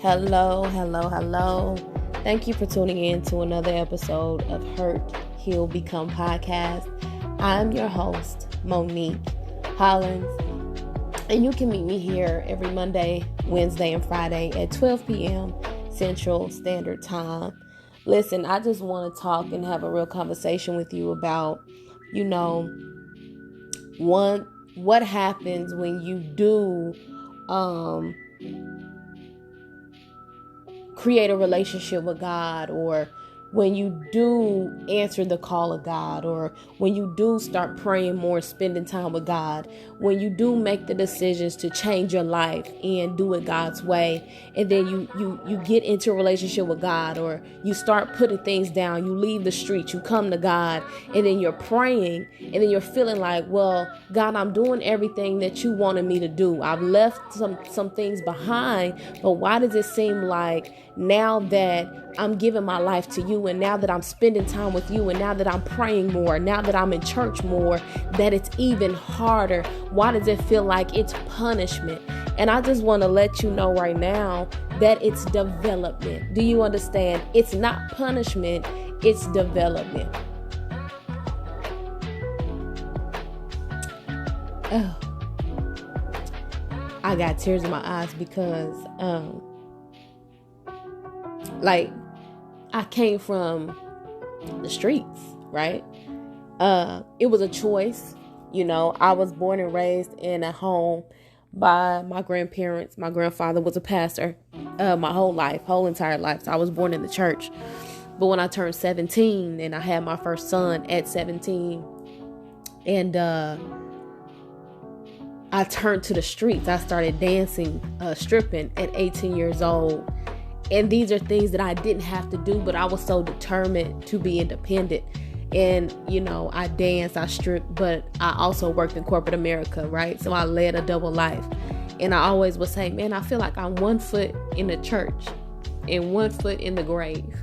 Hello, hello, hello. Thank you for tuning in to another episode of Hurt, Heal, Become podcast. I'm your host, Monique Hollins, and you can meet me here every Monday, Wednesday, and Friday at 12 p.m. Central Standard Time. Listen, I just want to talk and have a real conversation with you about, what happens when you do create a relationship with God, or when you do answer the call of God, or when you do start praying more, spending time with God, when you do make the decisions to change your life and do it God's way, and then you get into a relationship with God, or you start putting things down, you leave the streets, you come to God, and then you're praying, and then you're feeling like, well, God, I'm doing everything that you wanted me to do. I've left some things behind, but why does it seem like now that I'm giving my life to you, and now that I'm spending time with you, and now that I'm praying more, now that I'm in church more, that it's even harder? Why does it feel like it's punishment? And I just want to let you know right now that it's development. Do you understand? It's not punishment, it's development. Oh, I got tears in my eyes because I came from the streets, right? It was a choice. I was born and raised in a home by my grandparents. My grandfather was a pastor my whole entire life. So I was born in the church. But when I turned 17 and I had my first son at 17, and I turned to the streets, I started dancing, stripping at 18 years old. And these are things that I didn't have to do, but I was so determined to be independent. And, I danced, I stripped, but I also worked in corporate America, right? So I led a double life. And I always would say, man, I feel like I'm 1 foot in the church and 1 foot in the grave.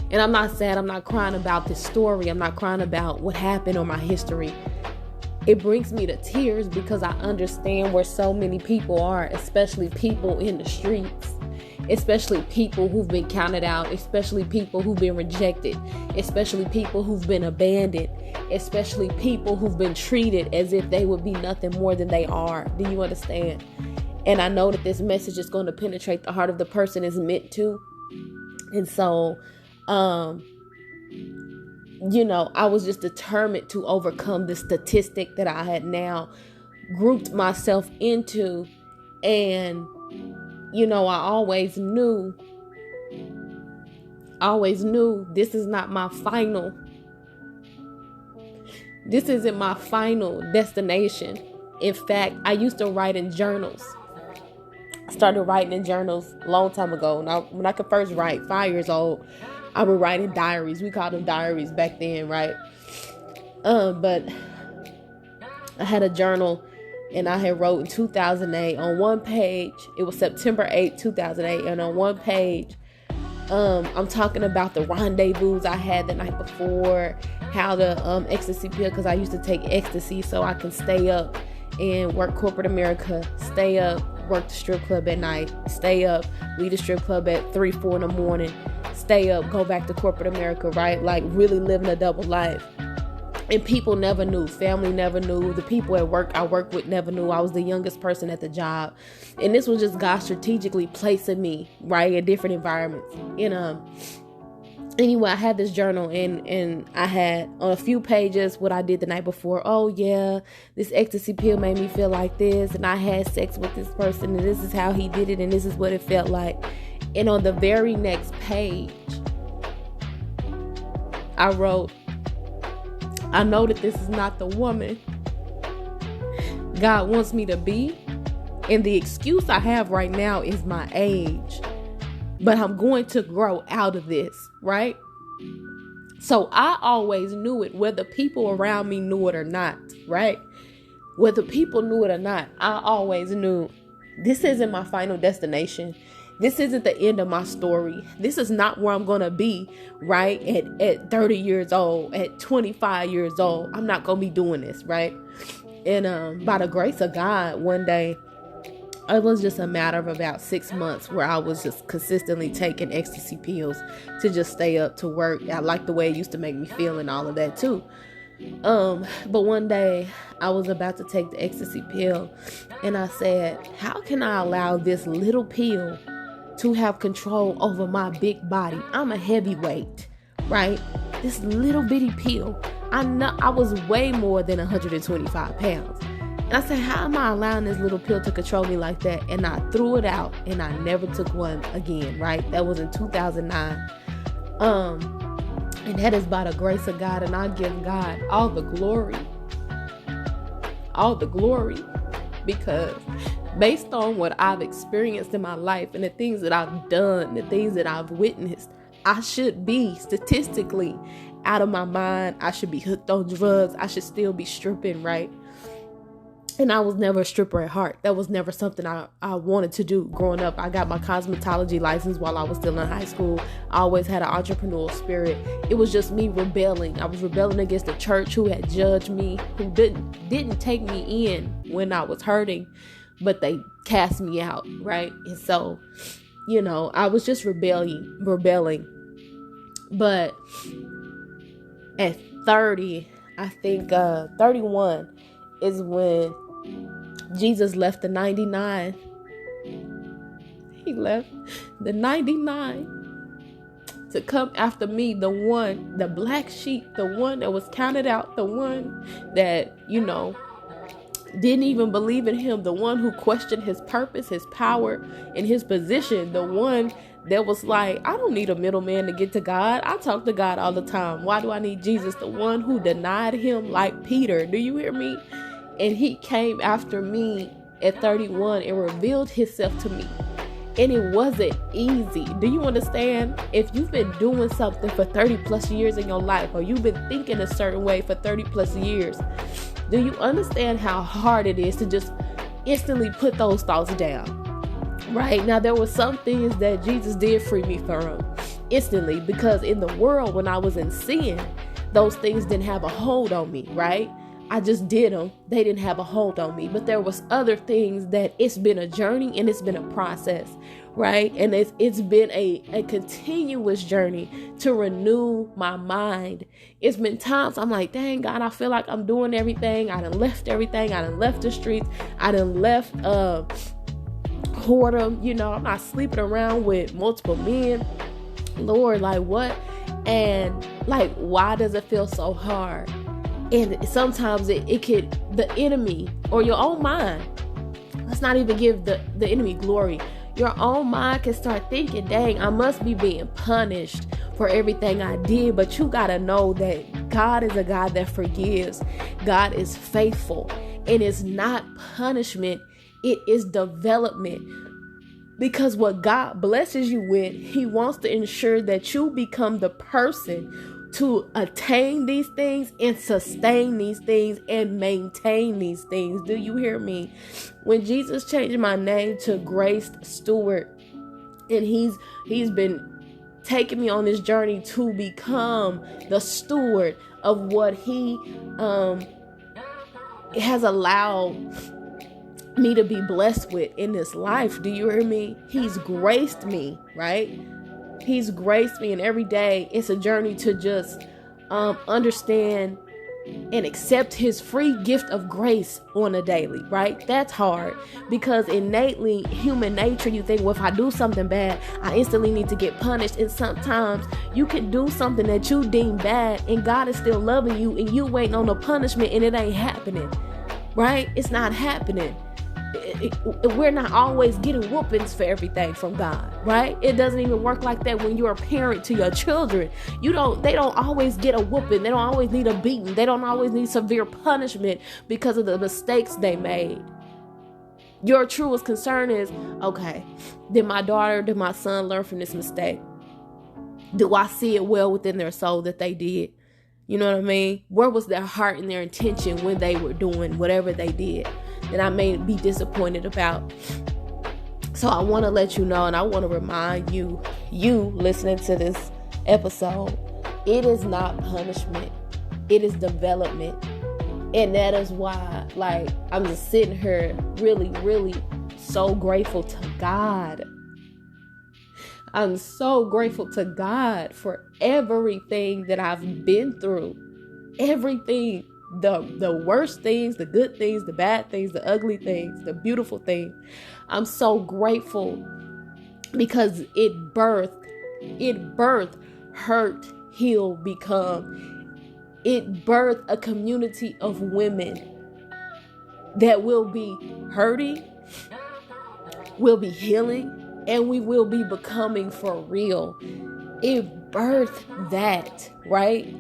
And I'm not sad. I'm not crying about this story. I'm not crying about what happened or my history. It brings me to tears because I understand where so many people are, especially people in the streets, especially people who've been counted out, especially people who've been rejected, especially people who've been abandoned, especially people who've been treated as if they would be nothing more than they are. Do you understand? And I know that this message is going to penetrate the heart of the person it's meant to. And so, I was just determined to overcome the statistic that I had now grouped myself into. And, I always knew this is not my final. This isn't my final destination. In fact, I used to write in journals. I started writing in journals a long time ago. Now, when I could first write, 5 years old, I would write in diaries. We called them diaries back then, right? But I had a journal, and I had wrote in 2008 on one page. It was September 8th, 2008. And on one page, I'm talking about the rendezvous I had the night before, how the ecstasy pill, because I used to take ecstasy so I can stay up and work corporate America, stay up, work the strip club at night, stay up, leave the strip club at 3, 4 in the morning, stay up, go back to corporate America, right? Like really living a double life. And people never knew. Family never knew. The people at work I worked with never knew. I was the youngest person at the job. And this was just God strategically placing me, right, in different environments. And anyway, I had this journal, and I had on a few pages what I did the night before. Oh yeah, this ecstasy pill made me feel like this, and I had sex with this person, and this is how he did it, and this is what it felt like. And on the very next page, I wrote, I know that this is not the woman God wants me to be, and the excuse I have right now is my age, but I'm going to grow out of this, right? So I always knew it, whether people around me knew it or not, right? Whether people knew it or not, I always knew this isn't my final destination. This isn't the end of my story. This is not where I'm going to be, right? At 30 years old, at 25 years old. I'm not going to be doing this, right? And by the grace of God, one day It was just a matter of about 6 months where I was just consistently taking ecstasy pills to just stay up to work. I liked the way it used to make me feel and all of that too. But one day I was about to take the ecstasy pill and I said, how can I allow this little pill to have control over my big body? I'm a heavyweight, right? This little bitty pill. I know I was way more than 125 pounds. And I said, how am I allowing this little pill to control me like that? And I threw it out and I never took one again, right? That was in 2009. And that is by the grace of God. And I give God all the glory. All the glory. Because based on what I've experienced in my life and the things that I've done, the things that I've witnessed, I should be statistically out of my mind. I should be hooked on drugs. I should still be stripping, right? And I was never a stripper at heart. That was never something I wanted to do growing up. I got my cosmetology license while I was still in high school. I always had an entrepreneurial spirit. It was just me rebelling. I was rebelling against the church who had judged me, who didn't take me in when I was hurting, but they cast me out, right? And so, I was just rebelling. But at 30, I think 31 is when Jesus left the 99. He left the 99 to come after me, the black sheep, the one that was counted out, the one that, didn't even believe in him, the one who questioned his purpose, his power, and his position, the one that was like, I don't need a middleman to get to God. I talk to God all the time. Why do I need Jesus? The one who denied him like Peter. Do you hear me? And he came after me at 31 and revealed himself to me. And it wasn't easy. Do you understand? If you've been doing something for 30 plus years in your life, or you've been thinking a certain way for 30 plus years, do you understand how hard it is to just instantly put those thoughts down? Right? Now, there were some things that Jesus did free me from instantly, because in the world, when I was in sin, those things didn't have a hold on me, right? I just did them. They didn't have a hold on me. But there was other things that it's been a journey and it's been a process, right? And it's been a continuous journey to renew my mind. It's been times I'm like, dang, God, I feel like I'm doing everything. I done left everything. I done left the streets. I done left whoredom. I'm not sleeping around with multiple men. Lord, like what? And like, why does it feel so hard? And sometimes it could, the enemy or your own mind, let's not even give the enemy glory. Your own mind can start thinking, dang, I must be being punished for everything I did. But you got to know that God is a God that forgives. God is faithful. And it's not punishment. It is development. Because what God blesses you with, he wants to ensure that you become the person to attain these things and sustain these things and maintain these things. Do you hear me? When Jesus changed my name to Grace Stewart, and he's been taking me on this journey to become the steward of what he has allowed me to be blessed with in this life. Do you hear me? He's graced me, right? He's graced me, and every day it's a journey to just understand and accept his free gift of grace on a daily, right? That's hard, because innately human nature, you think, well, if I do something bad, I instantly need to get punished. And sometimes you can do something that you deem bad and God is still loving you, and you waiting on the punishment and it ain't happening, right? It's not happening. We're not always getting whoopings for everything from God, right? It doesn't even work like that when you're a parent to your children. They don't always get a whooping. They don't always need a beating. They don't always need severe punishment because of the mistakes they made. Your truest concern is, okay, did my son learn from this mistake? Do I see it well within their soul that they did? You know what I mean? Where was their heart and their intention when they were doing whatever they did that I may be disappointed about? So I want to let you know, and I want to remind you listening to this episode, it is not punishment. It is development. And that is why, I'm just sitting here really, really so grateful to God. I'm so grateful to God for everything that I've been through. Everything, the worst things, the good things, the bad things, the ugly things, the beautiful things. I'm so grateful because it birthed, hurt, heal, become. It birthed a community of women that will be hurting, will be healing, and we will be becoming for real. It birthed that, right?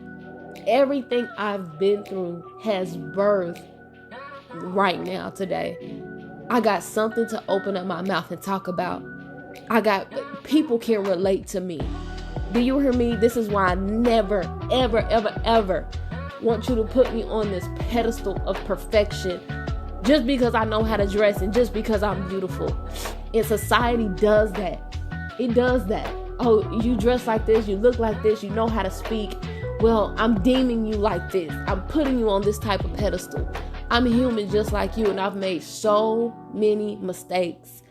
Everything I've been through has birthed right now, today. I got something to open up my mouth and talk about. People can relate to me. Do you hear me? This is why I never, ever, ever, ever want you to put me on this pedestal of perfection just because I know how to dress and just because I'm beautiful. And society does that. It does that. Oh, you dress like this, you look like this, you know how to speak. Well, I'm deeming you like this. I'm putting you on this type of pedestal. I'm human just like you, and I've made so many mistakes.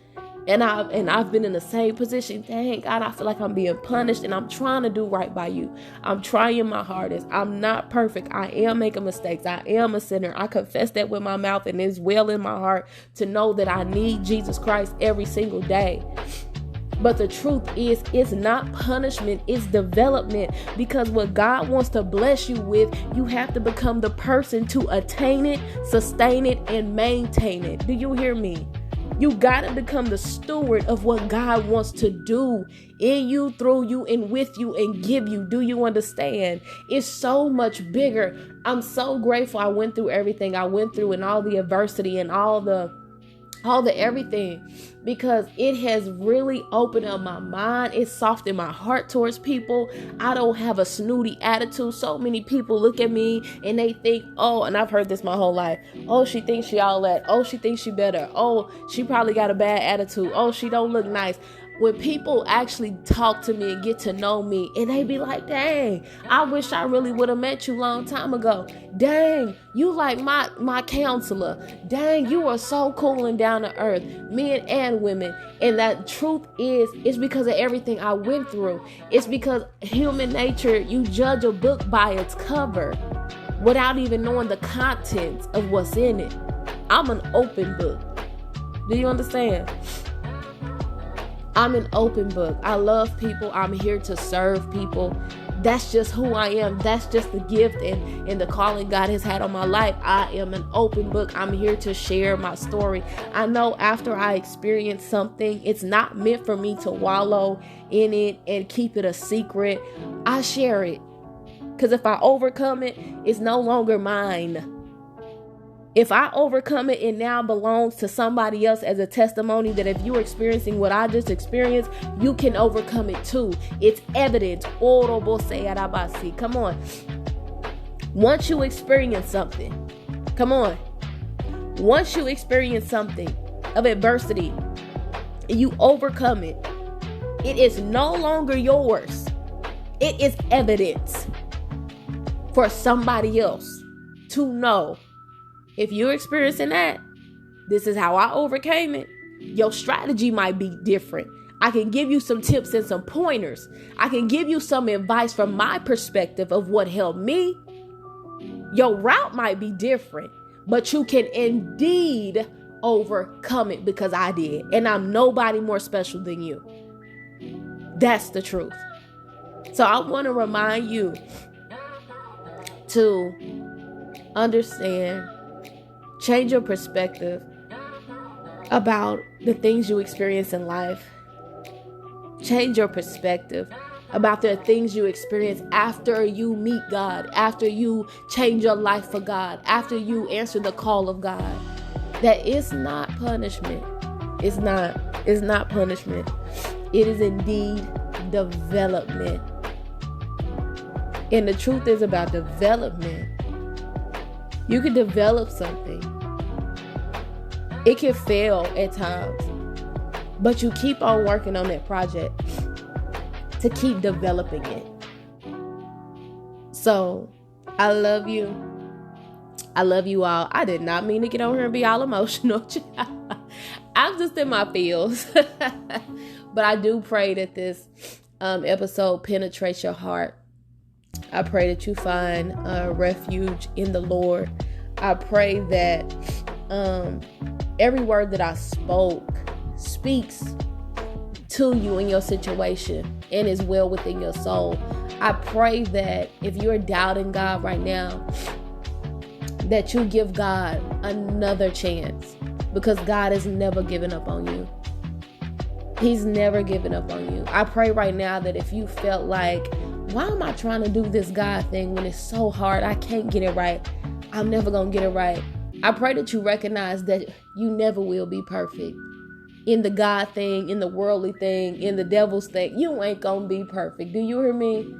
And I've been in the same position. Dang, God, I feel like I'm being punished, and I'm trying to do right by you. I'm trying my hardest. I'm not perfect. I am making mistakes. I am a sinner. I confess that with my mouth, and it's well in my heart to know that I need Jesus Christ every single day. But the truth is, it's not punishment, it's development. Because what God wants to bless you with, you have to become the person to attain it, sustain it, and maintain it. Do you hear me? You got to become the steward of what God wants to do in you, through you, and with you, and give you. Do you understand? It's so much bigger. I'm so grateful I went through everything I went through, and all the adversity and all the everything, because it has really opened up my mind. It softened my heart towards people. I don't have a snooty attitude. So many people look at me and they think, oh, and I've heard this my whole life. Oh, she thinks she all that. Oh, she thinks she better. Oh, she probably got a bad attitude. Oh, she don't look nice. When people actually talk to me and get to know me, and they be like, dang, I wish I really would have met you a long time ago. Dang, you like my counselor. Dang, you are so cool and down to earth, men and women. And that truth is, it's because of everything I went through. It's because human nature, you judge a book by its cover without even knowing the contents of what's in it. I'm an open book. Do you understand? I'm an open book. I love people. I'm here to serve people. That's just who I am. That's just the gift and the calling God has had on my life. I am an open book. I'm here to share my story. I know after I experience something, it's not meant for me to wallow in it and keep it a secret. I share it. Because if I overcome it, it's no longer mine. If I overcome it, it now belongs to somebody else as a testimony that if you're experiencing what I just experienced, you can overcome it too. It's evidence. Come on. Once you experience something, come on. Once you experience something of adversity and you overcome it, it is no longer yours. It is evidence for somebody else to know. If you're experiencing that, this is how I overcame it. Your strategy might be different. I can give you some tips and some pointers. I can give you some advice from my perspective of what helped me. Your route might be different, but you can indeed overcome it because I did. And I'm nobody more special than you. That's the truth. So I want to remind you to understand, change your perspective about the things you experience in life. Change your perspective about the things you experience after you meet God, after you change your life for God, after you answer the call of God. That is not punishment. It's not punishment. It is indeed development. And the truth is about development. You can develop something. It can fail at times, but you keep on working on that project to keep developing it. So, I love you. I love you all. I did not mean to get on here and be all emotional. I'm just in my feels. But I do pray that this episode penetrates your heart. I pray that you find refuge in the Lord. I pray that every word that I spoke speaks to you in your situation and is well within your soul. I pray that if you're doubting God right now, that you give God another chance, because God has never given up on you. He's never given up on you. I pray right now that if you felt like, why am I trying to do this God thing when it's so hard? I can't get it right. I'm never going to get it right. I pray that you recognize that you never will be perfect. In the God thing, in the worldly thing, in the devil's thing, you ain't going to be perfect. Do you hear me?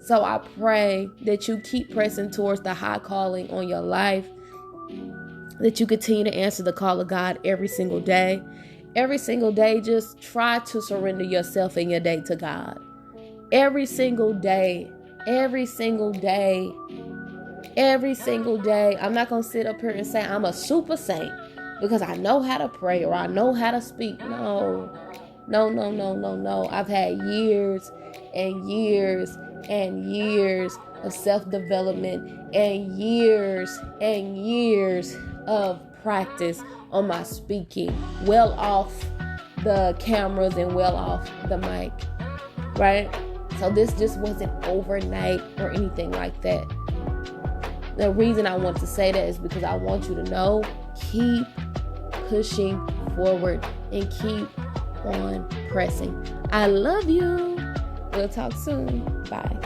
So I pray that you keep pressing towards the high calling on your life, that you continue to answer the call of God every single day. Every single day, just try to surrender yourself and your day to God. Every single day, every single day, every single day. I'm not going to sit up here and say I'm a super saint because I know how to pray or I know how to speak. No. I've had years and years and years of self-development and years of practice on my speaking, well off the cameras and well off the mic, right? So this just wasn't overnight or anything like that. The reason I want to say that is because I want you to know, keep pushing forward and keep on pressing. I love you. We'll talk soon. Bye.